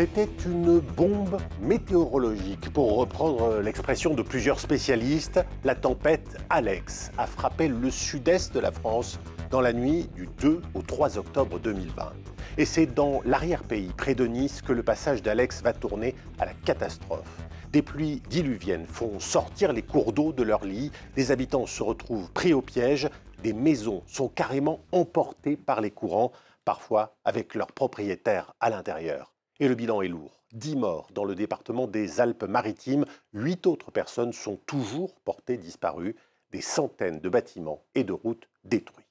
C'était une bombe météorologique. Pour reprendre l'expression de plusieurs spécialistes, la tempête Alex a frappé le sud-est de la France dans la nuit du 2 au 3 octobre 2020. Et c'est dans l'arrière-pays, près de Nice, que le passage d'Alex va tourner à la catastrophe. Des pluies diluviennes font sortir les cours d'eau de leurs lits, les habitants se retrouvent pris au piège, des maisons sont carrément emportées par les courants, parfois avec leurs propriétaires à l'intérieur. Et le bilan est lourd. 10 morts dans le département des Alpes-Maritimes, 8 autres personnes sont toujours portées disparues, des centaines de bâtiments et de routes détruits.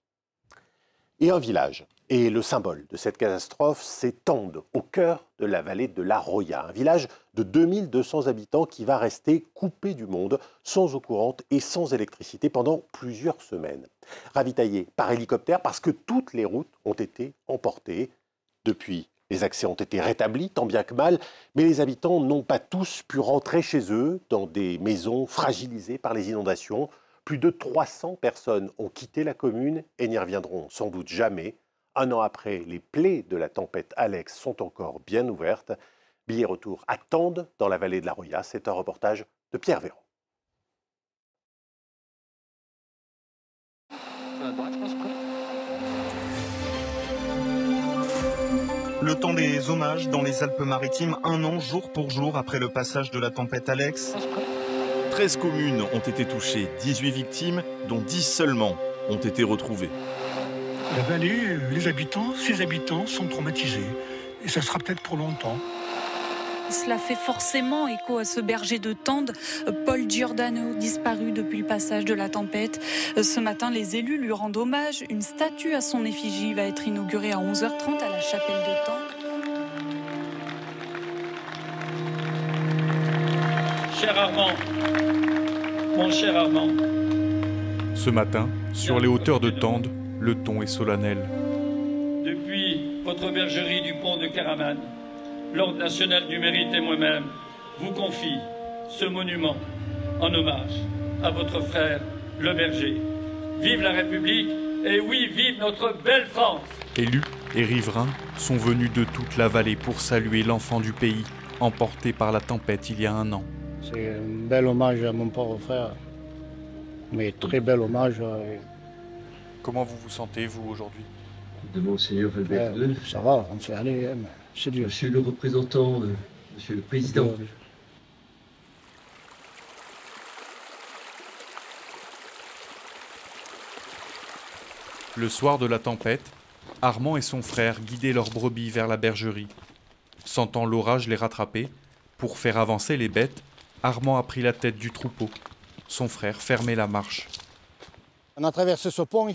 Et un village est le symbole de cette catastrophe, c'est Tende, au cœur de la vallée de la Roya. Un village de 2200 habitants qui va rester coupé du monde, sans eau courante et sans électricité pendant plusieurs semaines. Ravitaillé par hélicoptère parce que toutes les routes ont été emportées. Depuis, les accès ont été rétablis, tant bien que mal, mais les habitants n'ont pas tous pu rentrer chez eux dans des maisons fragilisées par les inondations. Plus de 300 personnes ont quitté la commune et n'y reviendront sans doute jamais. Un an après, les plaies de la tempête Alex sont encore bien ouvertes. Billet retour à Tende, dans la vallée de la Roya. C'est un reportage de Pierre Véran. Le temps des hommages dans les Alpes-Maritimes, un an jour pour jour après le passage de la tempête Alex. 13 communes ont été touchées, 18 victimes, dont 10 seulement ont été retrouvées. La vallée, ses habitants sont traumatisés. Et ça sera peut-être pour longtemps. Cela fait forcément écho à ce berger de Tende, Paul Giordano, disparu depuis le passage de la tempête. Ce matin, les élus lui rendent hommage. Une statue à son effigie va être inaugurée à 11h30 à la chapelle de Tende. Cher Armand, mon cher Armand. Ce matin, sur les hauteurs de Tende, le ton est solennel. Depuis votre bergerie du pont de Caraman, l'Ordre national du mérite et moi-même vous confie ce monument en hommage à votre frère, le berger. Vive la République et oui, vive notre belle France! Élus et riverains sont venus de toute la vallée pour saluer l'enfant du pays, emporté par la tempête il y a un an. C'est un bel hommage à mon pauvre frère, mais très bel hommage. Comment vous vous sentez, vous, aujourd'hui? De Monseigneur Albert II. Ça va, on fait aller, hein, c'est dur. Monsieur le représentant, Monsieur le Président. Le soir de la tempête, Armand et son frère guidaient leurs brebis vers la bergerie. Sentant l'orage les rattraper, pour faire avancer les bêtes, Armand a pris la tête du troupeau. Son frère fermait la marche. On a traversé ce pont,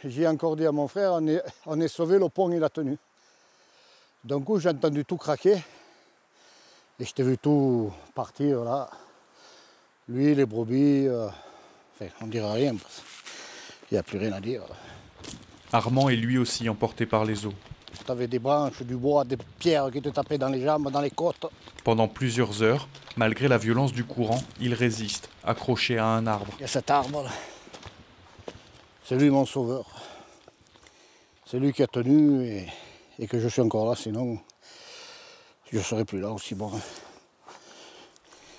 j'ai encore dit à mon frère, on est sauvé, le pont il a tenu. D'un coup j'ai entendu tout craquer et je t'ai vu tout partir là. Lui, les brebis, enfin, on ne dira rien, il n'y a plus rien à dire. Armand est lui aussi emporté par les eaux. Tu avais des branches, du bois, des pierres qui te tapaient dans les jambes, dans les côtes. Pendant plusieurs heures, malgré la violence du courant, il résiste, accroché à un arbre. Il y a cet arbre là. C'est lui mon sauveur. C'est lui qui a tenu et que je suis encore là, sinon je ne serais plus là aussi bon.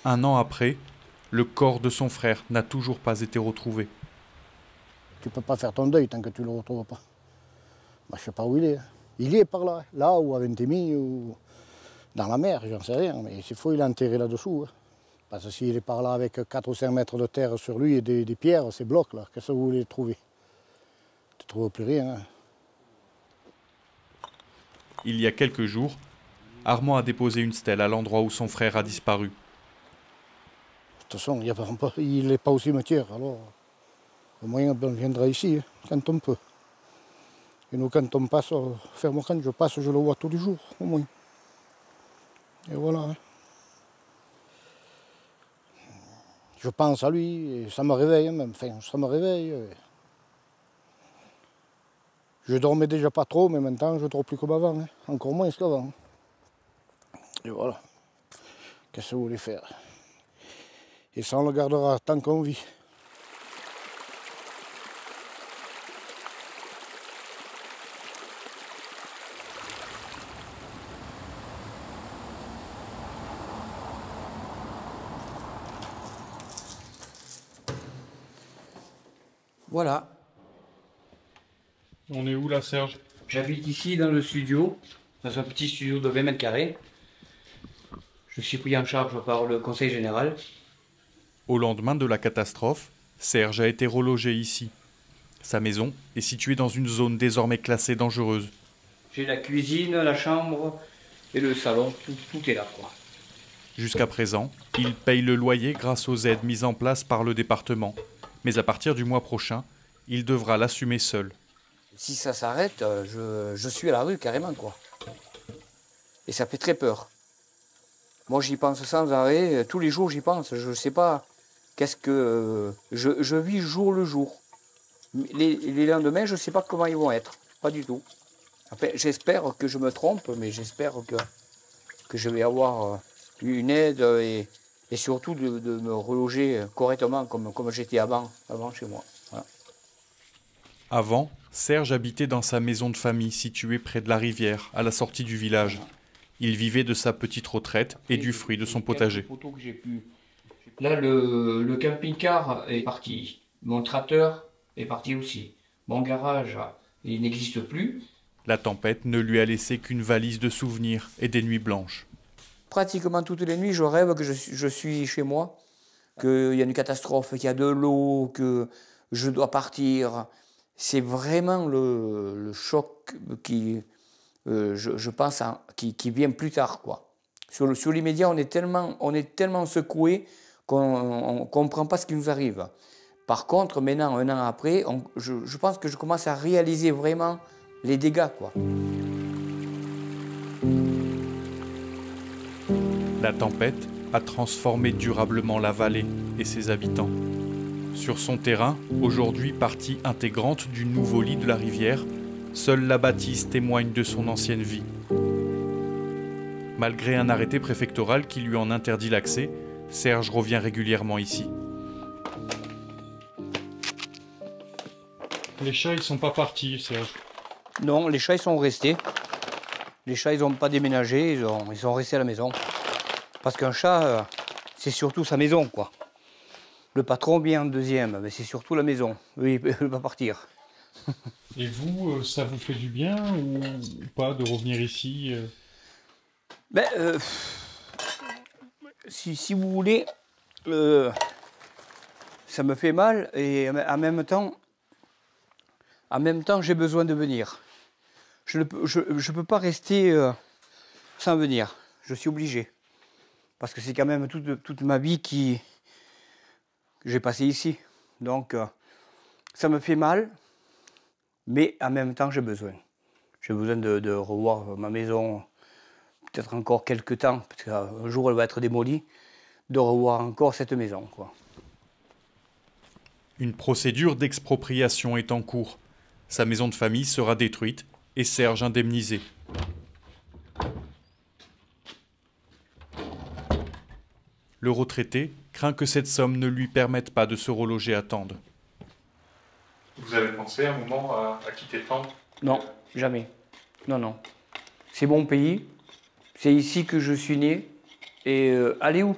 Un an après, le corps de son frère n'a toujours pas été retrouvé. Tu ne peux pas faire ton deuil tant que tu ne le retrouves pas. Bah, je ne sais pas où il est. Il y est par là, là ou à Ventimille ou dans la mer, j'en sais rien. Mais s'il faut, il est enterré là-dessous. Hein. Parce que s'il est par là avec 4 ou 5 mètres de terre sur lui et des pierres, ces blocs là, qu'est-ce que vous voulez trouver? Tu ne trouves plus rien. Hein. Il y a quelques jours, Armand a déposé une stèle à l'endroit où son frère a disparu. De toute façon, il n'est pas au cimetière, alors au moins on viendra ici, hein, quand on peut. Et nous, quand on passe, quand je passe, je le vois tous les jours, au moins. Et voilà. Hein. Je pense à lui, et ça me réveille même, enfin, ça me réveille. Je dormais déjà pas trop, mais maintenant je ne dors plus comme avant, hein. Encore moins qu'avant. Et voilà. Qu'est-ce que vous voulez faire? Et ça, on le gardera tant qu'on vit. Voilà. On est où là, Serge? J'habite ici dans le studio, dans un petit studio de 20 mètres carrés. Je suis pris en charge par le conseil général. Au lendemain de la catastrophe, Serge a été relogé ici. Sa maison est située dans une zone désormais classée dangereuse. J'ai la cuisine, la chambre et le salon, tout est là, quoi. Jusqu'à présent, il paye le loyer grâce aux aides mises en place par le département. Mais à partir du mois prochain, il devra l'assumer seul. Si ça s'arrête, je suis à la rue carrément, quoi. Et ça fait très peur. Moi, j'y pense sans arrêt, tous les jours j'y pense. Je ne sais pas qu'est-ce que... je vis jour le jour. Les lendemains, je ne sais pas comment ils vont être, pas du tout. Enfin, j'espère que je me trompe, mais j'espère que je vais avoir une aide et surtout de me reloger correctement comme j'étais avant chez moi. Voilà. Avant, Serge habitait dans sa maison de famille située près de la rivière, à la sortie du village. Il vivait de sa petite retraite et du fruit de son potager. Là, le camping-car est parti. Mon tracteur est parti aussi. Mon garage, il n'existe plus. La tempête ne lui a laissé qu'une valise de souvenirs et des nuits blanches. Pratiquement toutes les nuits, je rêve que je suis chez moi, qu'il y a une catastrophe, qu'il y a de l'eau, que je dois partir. C'est vraiment le choc qui, je pense, qui vient plus tard, quoi. Sur l'immédiat, on est tellement secoué qu'on ne comprend pas ce qui nous arrive. Par contre, maintenant, un an après, je pense que je commence à réaliser vraiment les dégâts, quoi. La tempête a transformé durablement la vallée et ses habitants. Sur son terrain, aujourd'hui partie intégrante du nouveau lit de la rivière, seule la bâtisse témoigne de son ancienne vie. Malgré un arrêté préfectoral qui lui en interdit l'accès, Serge revient régulièrement ici. Les chats, ils sont pas partis, Serge? Non, les chats, ils sont restés. Les chats, ils n'ont pas déménagé, ils sont restés à la maison. Parce qu'un chat, c'est surtout sa maison, quoi. Le patron vient en deuxième, mais c'est surtout la maison. Oui, il ne peut pas partir. Et vous, ça vous fait du bien ou pas de revenir ici Si vous voulez, ça me fait mal et en même temps, j'ai besoin de venir. Je ne peux pas rester sans venir. Je suis obligé. Parce que c'est quand même toute ma vie que j'ai passée ici. Donc, ça me fait mal, mais en même temps, j'ai besoin. J'ai besoin de revoir ma maison, peut-être encore quelques temps, parce qu'un jour, elle va être démolie, de revoir encore cette maison, quoi. Une procédure d'expropriation est en cours. Sa maison de famille sera détruite et Serge indemnisé. Le retraité craint que cette somme ne lui permette pas de se reloger à Tende. Vous avez pensé un moment à quitter Tende? Non, jamais. Non. C'est mon pays, c'est ici que je suis né. Et aller où?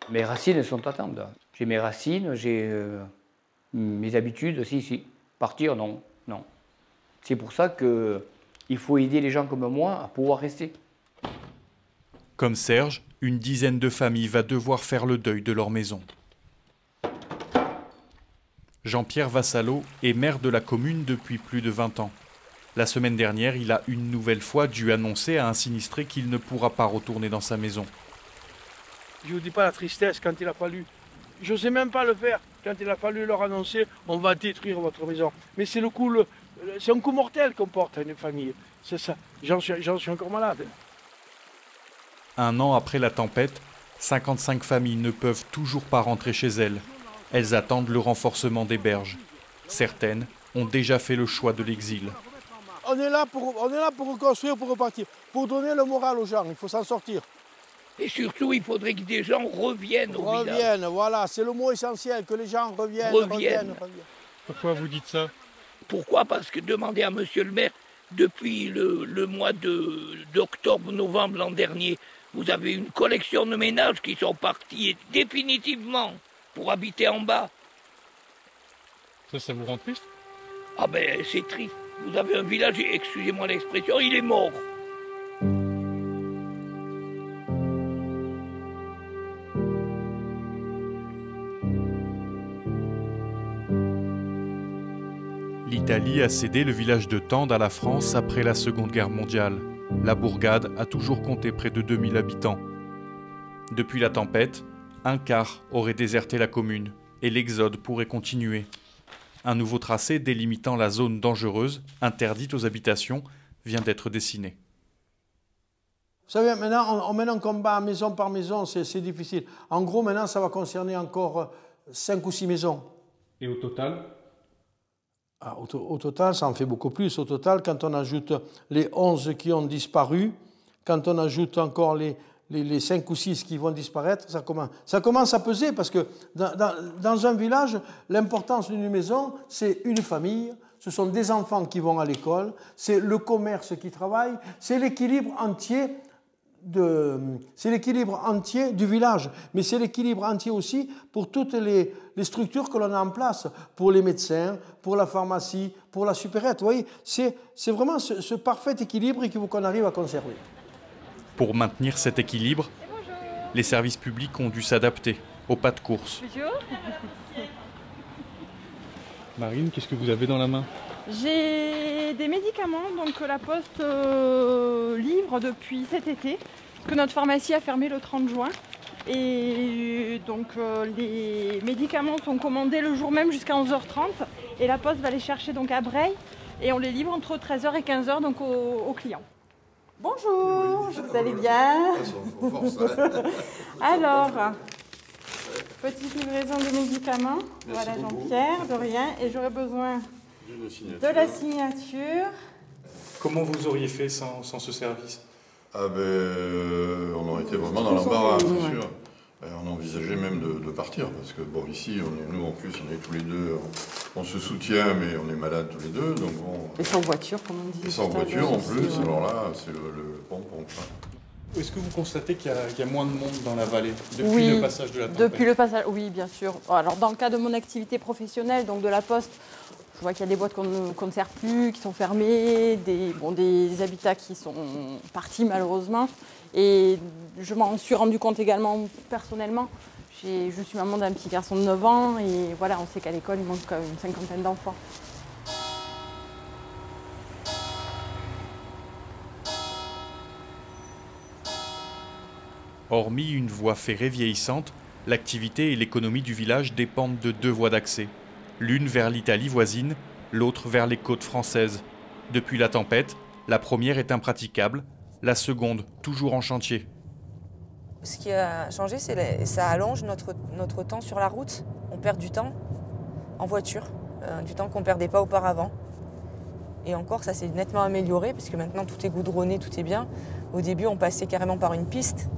Mes racines sont à Tende. J'ai mes racines, j'ai mes habitudes, si. Partir, non. C'est pour ça qu'il faut aider les gens comme moi à pouvoir rester. Comme Serge, une dizaine de familles va devoir faire le deuil de leur maison. Jean-Pierre Vassallo est maire de la commune depuis plus de 20 ans. La semaine dernière, il a une nouvelle fois dû annoncer à un sinistré qu'il ne pourra pas retourner dans sa maison. Je ne vous dis pas la tristesse quand il a fallu. Je ne sais même pas le faire. Quand il a fallu leur annoncer, on va détruire votre maison. Mais c'est c'est un coup mortel qu'on porte à une famille. C'est ça. J'en suis encore malade. Un an après la tempête, 55 familles ne peuvent toujours pas rentrer chez elles. Elles attendent le renforcement des berges. Certaines ont déjà fait le choix de l'exil. On est là pour reconstruire, pour repartir, pour donner le moral aux gens. Il faut s'en sortir. Et surtout, il faudrait que des gens reviennent au village. Reviennent, voilà, c'est le mot essentiel, que les gens reviennent. Pourquoi vous dites ça? Pourquoi? Parce que demandez à monsieur le maire, depuis le mois d'octobre-novembre l'an dernier, vous avez une collection de ménages qui sont partis définitivement pour habiter en bas. Ça vous rend triste? Ah ben c'est triste. Vous avez un village, excusez-moi l'expression, il est mort. L'Italie a cédé le village de Tende à la France après la Seconde Guerre mondiale. La bourgade a toujours compté près de 2000 habitants. Depuis la tempête, un quart aurait déserté la commune et l'exode pourrait continuer. Un nouveau tracé délimitant la zone dangereuse, interdite aux habitations, vient d'être dessiné. Vous savez, maintenant, on mène un combat maison par maison, c'est difficile. En gros, maintenant, ça va concerner encore 5 ou 6 maisons. Et au total? Au total, ça en fait beaucoup plus. Au total, quand on ajoute les 11 qui ont disparu, quand on ajoute encore les 5 ou 6 qui vont disparaître, ça commence à peser parce que dans un village, l'importance d'une maison, c'est une famille, ce sont des enfants qui vont à l'école, c'est le commerce qui travaille, c'est l'équilibre entier du village, mais c'est l'équilibre entier aussi pour toutes les structures que l'on a en place, pour les médecins, pour la pharmacie, pour la supérette. Vous voyez, c'est vraiment ce parfait équilibre qu'il faut qu'on arrive à conserver. Pour maintenir cet équilibre, les services publics ont dû s'adapter au pas de course. Marine, qu'est-ce que vous avez dans la main? J'ai des médicaments donc, que la Poste livre depuis cet été, que notre pharmacie a fermé le 30 juin. Et donc les médicaments sont commandés le jour même jusqu'à 11h30 et la Poste va les chercher donc à Breil et on les livre entre 13h et 15h donc aux clients. Bonjour, vous allez bien? Alors, petite livraison de médicaments. Voilà Jean-Pierre, de rien. Et j'aurais besoin de la signature. Comment vous auriez fait sans ce service? Ah ben, on aurait été vraiment dans l'embarras, bien sûr. On envisageait même de partir, parce que bon, ici, nous en plus, on est tous les deux, on se soutient, mais on est malades tous les deux, donc bon... Et sans voiture, comme on dit. Et sans voiture en plus, alors là, c'est le pompon. Est-ce que vous constatez qu'il y a moins de monde dans la vallée depuis le passage de la tempête? Depuis le passage, oui, bien sûr. Alors, dans le cas de mon activité professionnelle, donc de la Poste, je vois qu'il y a des boîtes qu'on ne sert plus, qui sont fermées, des habitats qui sont partis malheureusement. Et je m'en suis rendu compte également personnellement. Je suis maman d'un petit garçon de 9 ans et voilà, on sait qu'à l'école, il manque quand même une 50aine d'enfants. Hormis une voie ferrée vieillissante, l'activité et l'économie du village dépendent de 2 voies d'accès. L'une vers l'Italie voisine, l'autre vers les côtes françaises. Depuis la tempête, la première est impraticable, la seconde toujours en chantier. Ce qui a changé, c'est que ça allonge notre temps sur la route. On perd du temps en voiture, du temps qu'on ne perdait pas auparavant. Et encore, ça s'est nettement amélioré, parce que maintenant tout est goudronné, tout est bien. Au début, on passait carrément par une piste.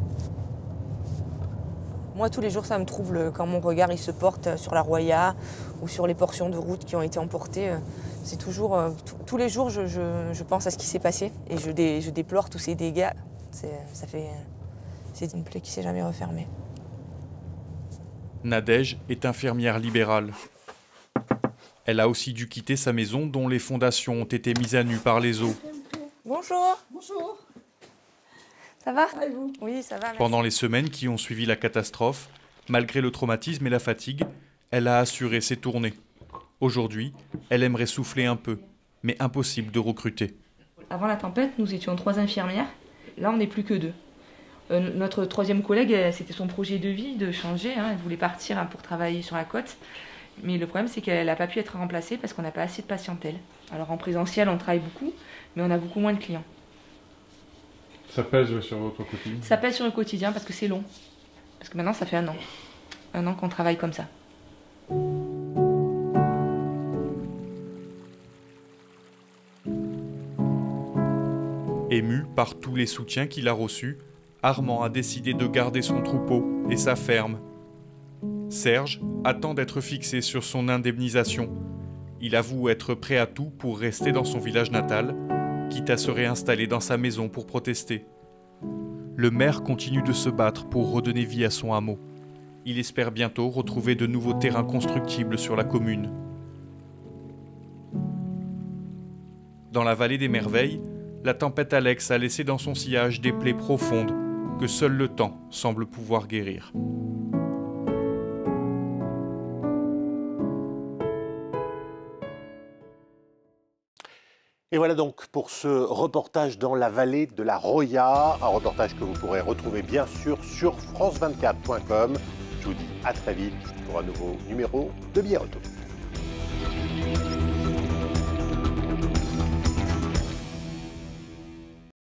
Moi, tous les jours, ça me trouble quand mon regard il se porte sur la Roya ou sur les portions de route qui ont été emportées. C'est toujours, tous les jours, je pense à ce qui s'est passé et je déplore tous ces dégâts. C'est une plaie qui ne s'est jamais refermée. Nadège est infirmière libérale. Elle a aussi dû quitter sa maison dont les fondations ont été mises à nu par les eaux. Bonjour. Bonjour. Ça va? Et vous? Oui, ça va. Merci. Pendant les semaines qui ont suivi la catastrophe, malgré le traumatisme et la fatigue, elle a assuré ses tournées. Aujourd'hui, elle aimerait souffler un peu, mais impossible de recruter. Avant la tempête, nous étions 3 infirmières. Là, on n'est plus que 2. Notre 3e collègue, c'était son projet de vie de changer. Elle voulait partir pour travailler sur la côte. Mais le problème, c'est qu'elle n'a pas pu être remplacée parce qu'on n'a pas assez de patientèle. Alors en présentiel, on travaille beaucoup, mais on a beaucoup moins de clients. Ça pèse sur votre quotidien? Ça pèse sur le quotidien parce que c'est long. Parce que maintenant, ça fait 1 an. 1 an qu'on travaille comme ça. Ému par tous les soutiens qu'il a reçus, Armand a décidé de garder son troupeau et sa ferme. Serge attend d'être fixé sur son indemnisation. Il avoue être prêt à tout pour rester dans son village natal, quitte à se réinstaller dans sa maison pour protester. Le maire continue de se battre pour redonner vie à son hameau. Il espère bientôt retrouver de nouveaux terrains constructibles sur la commune. Dans la vallée des merveilles, la tempête Alex a laissé dans son sillage des plaies profondes que seul le temps semble pouvoir guérir. Et voilà donc pour ce reportage dans la vallée de la Roya, un reportage que vous pourrez retrouver bien sûr sur france24.com. Je vous dis à très vite pour un nouveau numéro de Bière Auto.